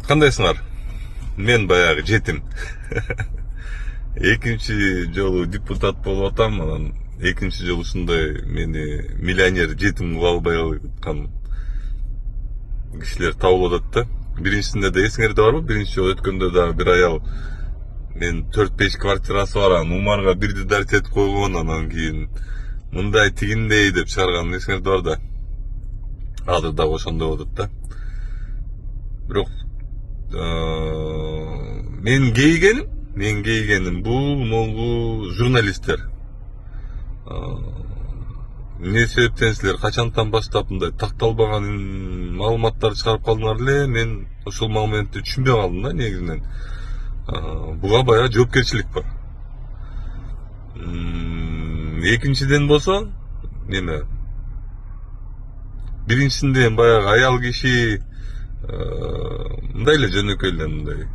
Кандайсыңар? Мен баягы жетим. Экинчи жолу депутат болуп атам, анан экинчи жолу ушундай мени миллионер жетим кыла албай аткан кишилер табылып атат да. Биринчисинде да эсиңерде барбы? Биринчи жолу өткөндө дагы бир аял мен 4-5 квартирасы бар, анан Умарга бирди дарить этип койгон, анан кийин мындай тигиндей деп чыгарган эсиңерде бар да. Азыр дагы ошондой болуп атат да. Бирок мен кейгеним бул могу журналисттер. Эмне себептен силер качантан баштап мындай такталбаган маалыматтарды чыгарып калдыңар эле? Мен ошол моментти түшүнбөй калдым да негизинен. Буга баягы жоопкерчилик бар. Экинчиден болсо неме? Биринчисинде баягы аял киши мындай эле жөнөкөй эле мындай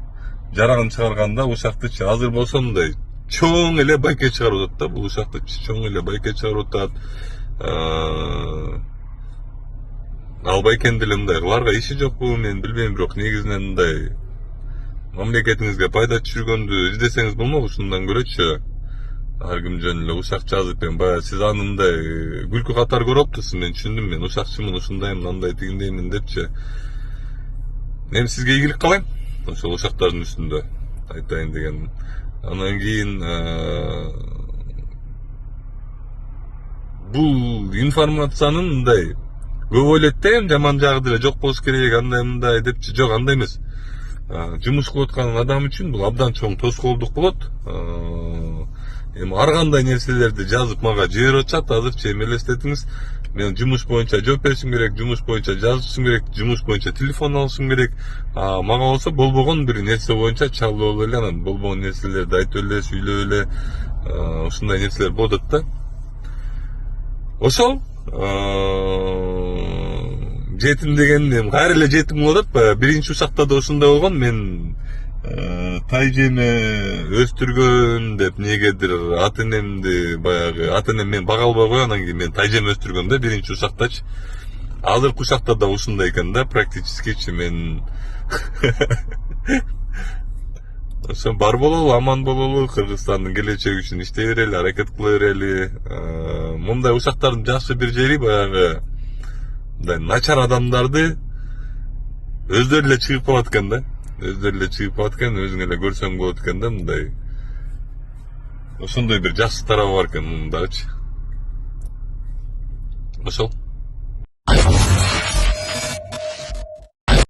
жарагын чыгарганда ушактычы. Азыр болсо мындай чоң эле байке чыгарып атат да. Бул ушакты чоң эле байке чыгарып атат. Ал байкенди эле мындай кыларга иши жокпу, мен билбейм, бирок негизинен мындай мамлекетиңизге пайда түшүргөндү издесеңиз болмокпу ушундан көрөчү. Ар ким жөн эле ушак жазып, мен баягы сиз аны мындай күлкү катары көрүп атасыз. Мен түшүндүм, мен ушакчымын, ушундаймын, андай тигиндеймин депчи. Мен сизге ийгилик кылайм. Ошол ушактардын үстүндө айтайын дегеним. Анан кийин бул информациянын мындай көп ойлойт да, жаман жагы деле жок болуш керек, андай мындай депчи. Жок, андай эмес. Жумуш кылып аткан адам үчүн бул абдан чоң тоскоолдук болот. Эми ар кандай нерселерди жазып мага жиберип атышат. Азырчы эми элестетиңиз, мен жумуш боюнча жооп беришим керек, жумуш боюнча жазышым керек, жумуш боюнча телефон алышым керек. Мага болсо болбогон бир нерсе боюнча чалып эле, анан болбогон нерселерди айтып эле, сүйлөп эле, ушундай нерселер болуп атат да. Ошол жетим деген эми кайра эле жетим болуп атат. Биринчи ушакта да ушундай болгон. Мен тайжеме өстүргөн деп негедир ата энемди баягы ата энем мен бага албай койгон, анан кийин мен тайжеме өстүргөм да биринчи ушактачы. Азыркы ушакта да ушундай экен да, практическичи. Мен ошо бар бололу, аман бололу, Кыргызстандын келечеги үчүн иштей берели, аракет кыла берели. Мындай ушактардын жакшы бир жери баягы мындай начар адамдарды өздөрү эле чыгып калат экен да. Өздөрү эле чыгып калат экен, өзүң эле көрсөң болот экен да, мындай. Ошондой бир жакшы тарабы бар экен мунун дагычы. Ошол.